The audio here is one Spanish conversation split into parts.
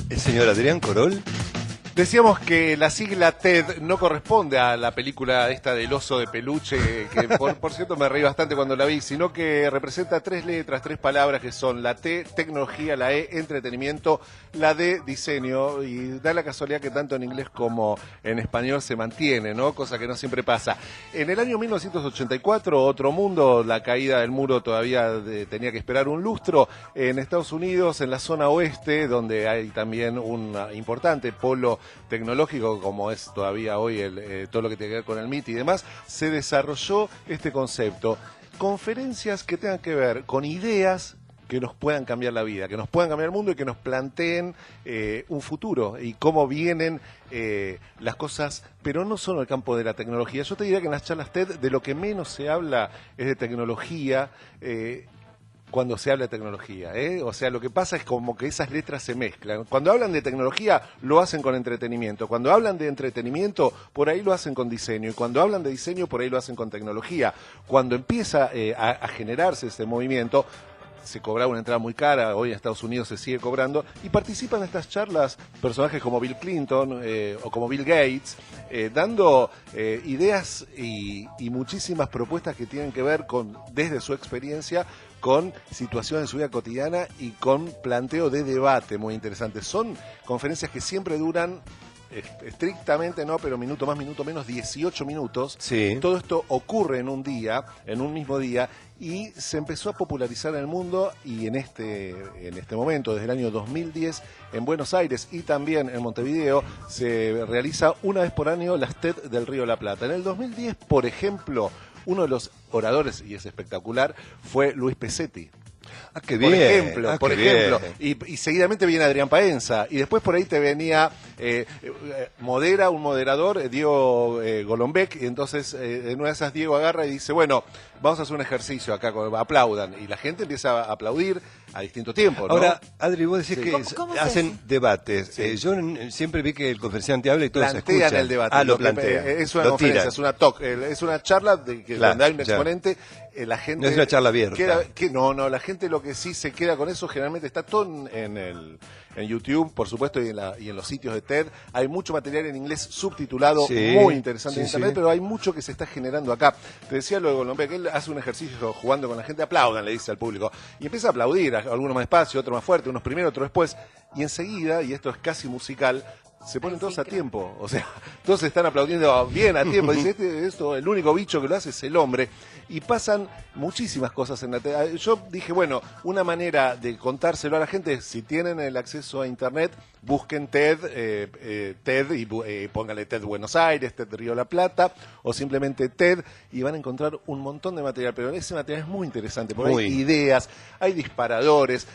El señor Adrián Corol. Decíamos que la sigla TED no corresponde a la película esta del oso de peluche, que por cierto me reí bastante cuando la vi, sino que representa 3 letras, 3 palabras que son la T, tecnología, la E, entretenimiento, la D, diseño, y da la casualidad que tanto en inglés como en español se mantiene, ¿no? Cosa que no siempre pasa. En el año 1984, otro mundo, la caída del muro todavía tenía que esperar un lustro, en Estados Unidos, en la zona oeste, donde hay también un importante polo tecnológico, como es todavía hoy todo lo que tiene que ver con el MIT y demás, se desarrolló este concepto. Conferencias que tengan que ver con ideas que nos puedan cambiar la vida, que nos puedan cambiar el mundo y que nos planteen un futuro y cómo vienen las cosas, pero no solo en el campo de la tecnología. Yo te diría que en las charlas TED de lo que menos se habla es de tecnología, cuando se habla de tecnología, O sea, lo que pasa es como que esas letras se mezclan. Cuando hablan de tecnología, lo hacen con entretenimiento. Cuando hablan de entretenimiento, por ahí lo hacen con diseño. Y cuando hablan de diseño, por ahí lo hacen con tecnología. Cuando empieza a generarse ese movimiento, se cobraba una entrada muy cara, hoy en Estados Unidos se sigue cobrando, y participan en estas charlas personajes como Bill Clinton o como Bill Gates, dando ideas y muchísimas propuestas que tienen que ver con, desde su experiencia, con situaciones de su vida cotidiana y con planteo de debate muy interesantes. Son conferencias que siempre duran estrictamente no, pero minuto más, minuto menos, 18 minutos. Sí. Todo esto ocurre en un día, en un mismo día, y se empezó a popularizar en el mundo, y en este momento, desde el año 2010, en Buenos Aires y también en Montevideo, se realiza una vez por año las TED del Río de la Plata. En el 2010, por ejemplo, uno de los oradores, y es espectacular, fue Luis Pesetti. Ah, qué bien. Por ejemplo. Y seguidamente viene Adrián Paenza. Y después por ahí te venía, un moderador, Diego Golombek. Y entonces, en una de esas, Diego agarra y dice, bueno, vamos a hacer un ejercicio acá, aplaudan. Y la gente empieza a aplaudir a distinto tiempo, ¿no? Ahora, Adri, vos decís que ¿Cómo hacen debates. Sí. Yo siempre vi que el conferenciante habla y todos plantean escuchan. el debate. Lo plantean. Es una lo conferencia, tiran. es una talk, es una charla Claro, donde hay un ya. exponente. La gente No es una charla abierta. No, la gente lo que sí se queda con eso generalmente está todo en YouTube, por supuesto, y en los sitios de TED. Hay mucho material en inglés subtitulado, Sí, muy interesante en sí, internet, sí. pero hay mucho que se está generando acá. Te decía lo de Golombek, que él hace un ejercicio jugando con la gente, aplaudan, le dice al público, y empieza a aplaudir, algunos más despacio, otros más fuerte, unos primero, otros después, y enseguida, y esto es casi musical, se ponen todos a tiempo, o sea, todos están aplaudiendo bien a tiempo, dice, el único bicho que lo hace es el hombre, y pasan muchísimas cosas en la TED. Yo dije, bueno, una manera de contárselo a la gente es, si tienen el acceso a internet, busquen TED, y pónganle TED Buenos Aires, TED Río de la Plata, o simplemente TED, y van a encontrar un montón de material, pero ese material es muy interesante, porque hay ideas, hay disparadores,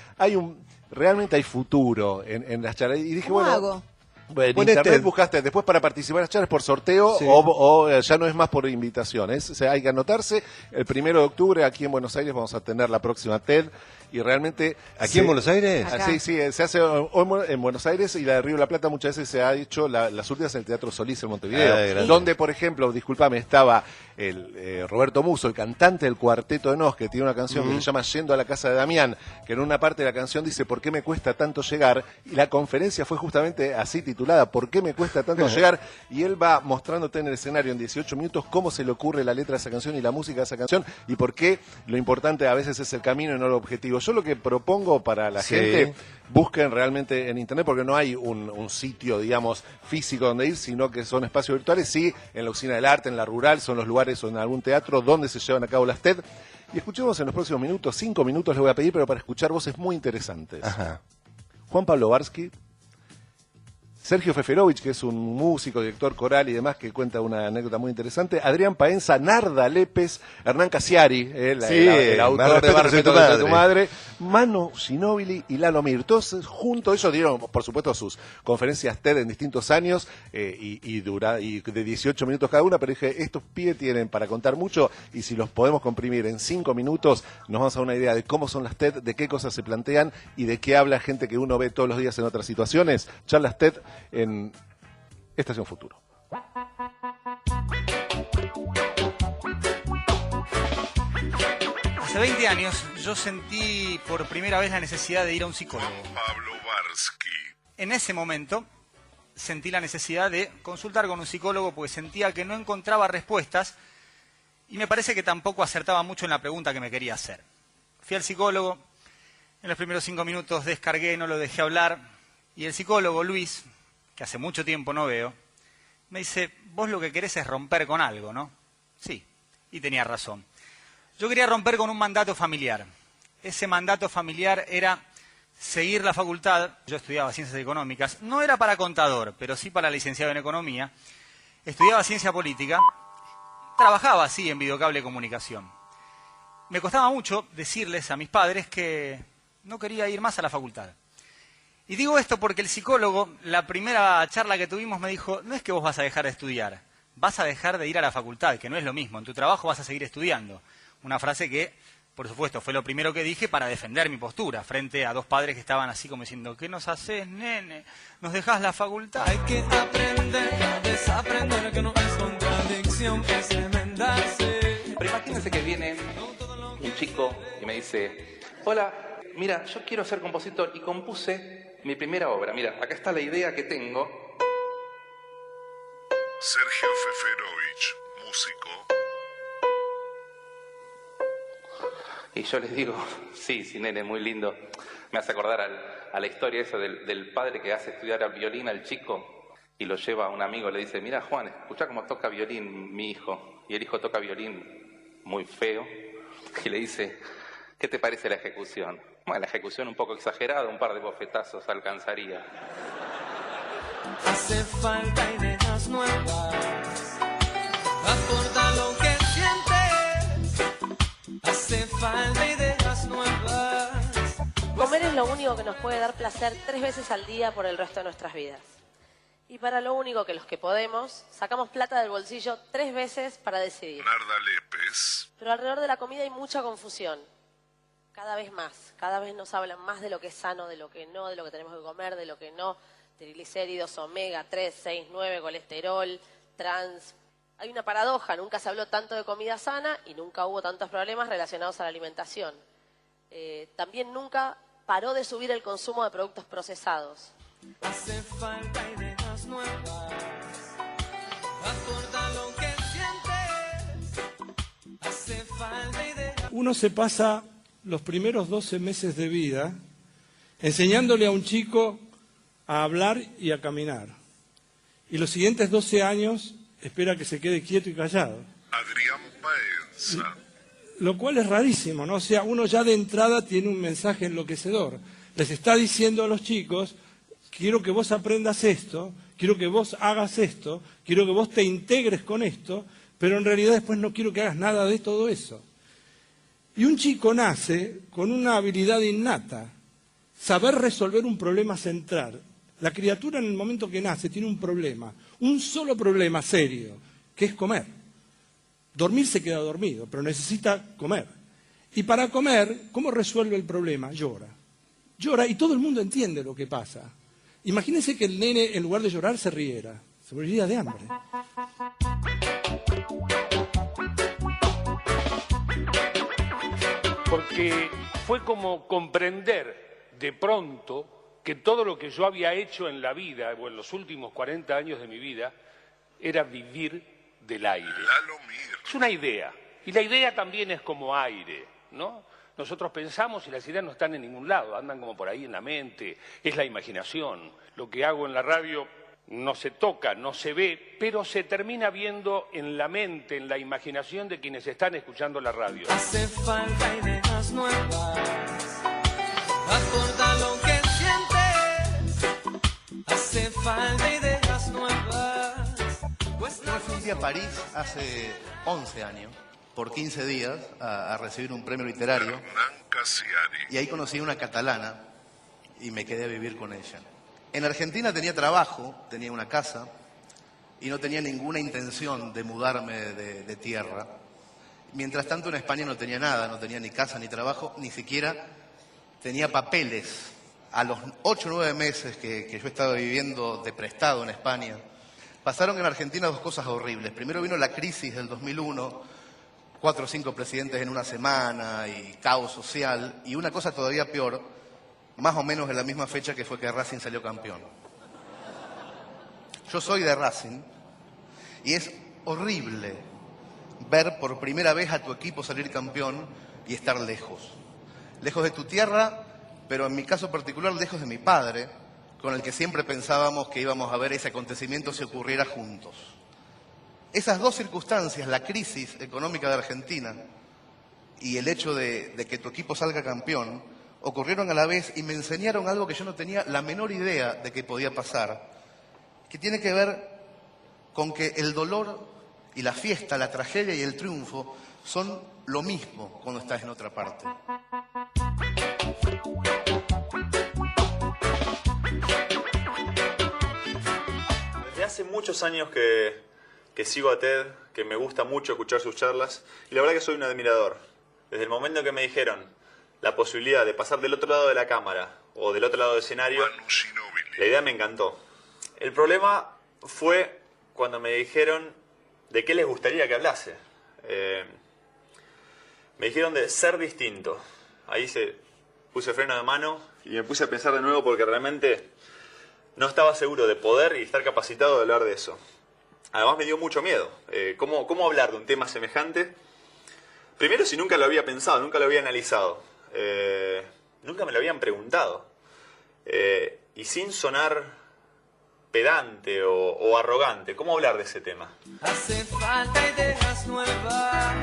realmente hay futuro en las charlas, y dije, ¿Cómo bueno... hago? En Ponete. internet buscaste después para participar en las charlas por sorteo, Sí. o ya no es más por invitaciones. O sea, hay que anotarse. El 1 de octubre aquí en Buenos Aires vamos a tener la próxima TED, y realmente... ¿Aquí en Buenos Aires? Acá. Sí, se hace en Buenos Aires, y la de Río de la Plata muchas veces se ha hecho las últimas en el Teatro Solís en Montevideo, grande. donde, por ejemplo, discúlpame, estaba el Roberto Musso, el cantante del Cuarteto de Nos, que tiene una canción que se llama Yendo a la casa de Damián, que en una parte de la canción dice ¿por qué me cuesta tanto llegar? Y la conferencia fue justamente así titulada, ¿por qué me cuesta tanto llegar? Y él va mostrándote en el escenario en 18 minutos cómo se le ocurre la letra de esa canción y la música de esa canción, y por qué lo importante a veces es el camino y no el objetivo. Yo lo que propongo para la Sí. gente, busquen realmente en internet, porque no hay un sitio, digamos, físico donde ir, sino que son espacios virtuales. Sí, en la Usina del Arte, en la Rural, son los lugares, o en algún teatro donde se llevan a cabo las TED. Y escuchemos en los próximos minutos, 5 minutos les voy a pedir, pero para escuchar voces muy interesantes. Ajá. Juan Pablo Barsky, Sergio Feferovich, que es un músico, director coral y demás, que cuenta una anécdota muy interesante. Adrián Paenza, Narda Lépez, Hernán Casiari, el autor de Más respeto que tu madre, Manu Ginóbili y Lalo Mir. Todos juntos, ellos dieron, por supuesto, sus conferencias TED en distintos años, y de 18 minutos cada una, pero dije, estos pibes tienen para contar mucho, y si los podemos comprimir en 5 minutos, nos vamos a dar una idea de cómo son las TED, de qué cosas se plantean y de qué habla gente que uno ve todos los días en otras situaciones. Charlas TED en Estación Futuro. Hace 20 años yo sentí por primera vez la necesidad de ir a un psicólogo. Juan Pablo Barsky. En ese momento sentí la necesidad de consultar con un psicólogo porque sentía que no encontraba respuestas y me parece que tampoco acertaba mucho en la pregunta que me quería hacer. Fui al psicólogo, en los primeros 5 minutos descargué, no lo dejé hablar, y el psicólogo, Luis, que hace mucho tiempo no veo, me dice, vos lo que querés es romper con algo, ¿no? Sí, y tenía razón. Yo quería romper con un mandato familiar. Ese mandato familiar era seguir la facultad. Yo estudiaba Ciencias Económicas, no era para contador, pero sí para licenciado en Economía. Estudiaba Ciencia Política, trabajaba así en Videocable Comunicación. Me costaba mucho decirles a mis padres que no quería ir más a la facultad. Y digo esto porque el psicólogo, la primera charla que tuvimos, me dijo, no es que vos vas a dejar de estudiar, vas a dejar de ir a la facultad, que no es lo mismo, en tu trabajo vas a seguir estudiando. Una frase que, por supuesto, fue lo primero que dije para defender mi postura frente a dos padres que estaban así como diciendo, ¿qué nos haces, nene? ¿Nos dejás la facultad? Hay que aprender a desaprender, que no es contradicción, es enmendarse. Pero imagínense que viene un chico y me dice, hola, mira, yo quiero ser compositor y compuse mi primera obra. Mira, acá está la idea que tengo. Sergio Feferovich, músico. Y yo les digo, sí, nene, muy lindo. Me hace acordar a la historia esa del padre que hace estudiar al violín al chico y lo lleva a un amigo, le dice, mira Juan, escuchá cómo toca violín mi hijo. Y el hijo toca violín muy feo y le dice, ¿qué te parece la ejecución? Bueno, la ejecución un poco exagerada, un par de bofetazos alcanzaría. Hace falta ideas nuevas, aporta lo que sientes. Hace falta ideas nuevas. Comer es lo único que nos puede dar placer 3 veces al día por el resto de nuestras vidas. Y para lo único que los que podemos, sacamos plata del bolsillo 3 veces para decidir. Narda Lépez. Pero alrededor de la comida hay mucha confusión. Cada vez más. Cada vez nos hablan más de lo que es sano, de lo que no, de lo que tenemos que comer, de lo que no. Triglicéridos, omega 3, 6, 9, colesterol, trans. Hay una paradoja. Nunca se habló tanto de comida sana y nunca hubo tantos problemas relacionados a la alimentación. También nunca paró de subir el consumo de productos procesados. Hace falta ideas nuevas, aporta lo que sientes. Hace falta ideas. Uno se pasa los primeros 12 meses de vida enseñándole a un chico a hablar y a caminar. Y los siguientes 12 años espera que se quede quieto y callado. Adrián Paenza. Lo cual es rarísimo, ¿no? O sea, uno ya de entrada tiene un mensaje enloquecedor. Les está diciendo a los chicos, quiero que vos aprendas esto, quiero que vos hagas esto, quiero que vos te integres con esto, pero en realidad después no quiero que hagas nada de todo eso. Y un chico nace con una habilidad innata, saber resolver un problema central. La criatura en el momento que nace tiene un problema, un solo problema serio, que es comer. Dormir se queda dormido, pero necesita comer. Y para comer, ¿cómo resuelve el problema? Llora. Llora y todo el mundo entiende lo que pasa. Imagínense que el nene, en lugar de llorar, se riera. Se moriría de hambre. Porque fue como comprender de pronto que todo lo que yo había hecho en la vida, o en los últimos 40 años de mi vida, era vivir del aire. Es una idea, y la idea también es como aire, ¿no? Nosotros pensamos y las ideas no están en ningún lado, andan como por ahí en la mente, es la imaginación. Lo que hago en la radio no se toca, no se ve, pero se termina viendo en la mente, en la imaginación de quienes están escuchando la radio. Hace falta ideas nuevas, aporta lo que sientes. Hace falta ideas nuevas. Pues Yo me fui un día a París hace 11 años, por 15 días, a recibir un premio literario. Hernán Casiari. Y ahí conocí a una catalana y me quedé a vivir con ella. En Argentina tenía trabajo, tenía una casa y no tenía ninguna intención de mudarme de tierra. Mientras tanto en España no tenía nada, no tenía ni casa ni trabajo, ni siquiera tenía papeles. A los 8 o 9 meses que yo estaba viviendo de prestado en España, pasaron en Argentina 2 cosas horribles. Primero vino la crisis del 2001, 4 o 5 presidentes en una semana y caos social. Y una cosa todavía peor, más o menos en la misma fecha que fue que Racing salió campeón. Yo soy de Racing y es horrible ver por primera vez a tu equipo salir campeón y estar lejos. Lejos de tu tierra, pero en mi caso particular lejos de mi padre, con el que siempre pensábamos que íbamos a ver ese acontecimiento si ocurriera juntos. Esas dos circunstancias, la crisis económica de Argentina y el hecho de que tu equipo salga campeón, ocurrieron a la vez y me enseñaron algo que yo no tenía la menor idea de que podía pasar, que tiene que ver con que el dolor y la fiesta, la tragedia y el triunfo son lo mismo cuando estás en otra parte. Desde hace muchos años que sigo a Ted, que me gusta mucho escuchar sus charlas, y la verdad que soy un admirador. Desde el momento que me dijeron la posibilidad de pasar del otro lado de la cámara o del otro lado del escenario, la idea me encantó. El problema fue cuando me dijeron de qué les gustaría que hablase. Me dijeron de ser distinto. Ahí puse freno de mano y me puse a pensar de nuevo porque realmente no estaba seguro de poder y estar capacitado de hablar de eso. Además me dio mucho miedo. ¿Cómo hablar de un tema semejante? Primero, si nunca lo había pensado, nunca lo había analizado. Nunca me lo habían preguntado. Y sin sonar pedante o arrogante, ¿cómo hablar de ese tema? Hace falta ideas nuevas,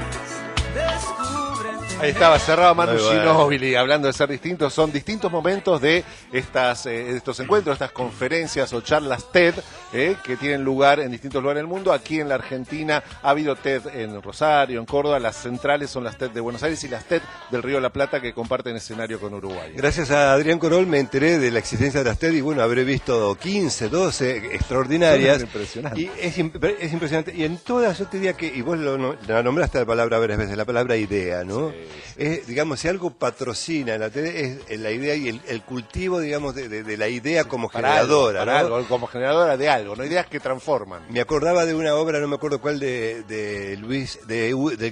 descúbrete. Ahí estaba, cerraba Manu Muy bueno. Ginóbili, hablando de ser distintos. Son distintos momentos de estos encuentros, estas conferencias o charlas TED que tienen lugar en distintos lugares del mundo. Aquí en la Argentina ha habido TED en Rosario, en Córdoba. Las centrales son las TED de Buenos Aires y las TED del Río de la Plata, que comparten escenario con Uruguay. Gracias a Adrián Corol me enteré de la existencia de las TED y bueno, habré visto 15, 12 extraordinarias. Son impresionantes. Y es impresionante. Y en todas yo te diría que, y vos la nombraste la palabra varias veces, la palabra idea, ¿no? Sí. Digamos, si algo patrocina en la TED es la idea y el cultivo, digamos, de la idea como generadora, para ¿no? algo, como generadora de algo, no ideas que transforman. Me acordaba de una obra, no me acuerdo cuál, del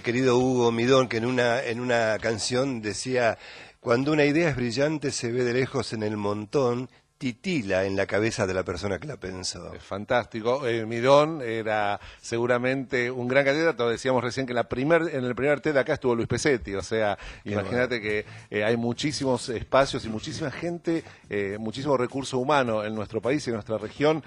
querido Hugo Midón, que en una canción decía: cuando una idea es brillante se ve de lejos en el montón, titila en la cabeza de la persona que la pensó. Es fantástico. Midón era seguramente un gran candidato. Decíamos recién que en el primer TED acá estuvo Luis Pesetti. O sea, imagínate que hay muchísimos espacios y muchísima gente, muchísimo recurso humano en nuestro país y en nuestra región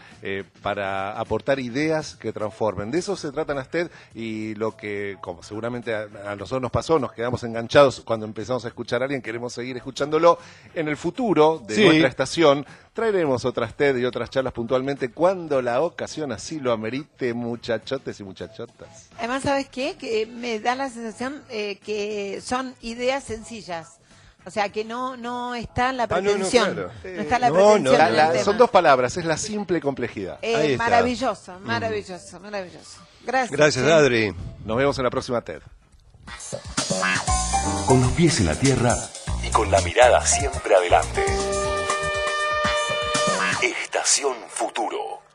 para aportar ideas que transformen. De eso se tratan las TED y lo que, como seguramente a nosotros nos pasó, nos quedamos enganchados cuando empezamos a escuchar a alguien, queremos seguir escuchándolo. En el futuro de nuestra estación traeremos otras TED y otras charlas puntualmente cuando la ocasión así lo amerite, muchachotes y muchachotas. Además, ¿sabes qué? Que me da la sensación que son ideas sencillas. O sea, que no está la pretensión. claro. No está la pretensión del tema. Son dos palabras, es la simple complejidad. Ahí está. Maravilloso. Gracias. Gracias, Adri. Nos vemos en la próxima TED. Con los pies en la tierra y con la mirada siempre adelante. Estación Futuro.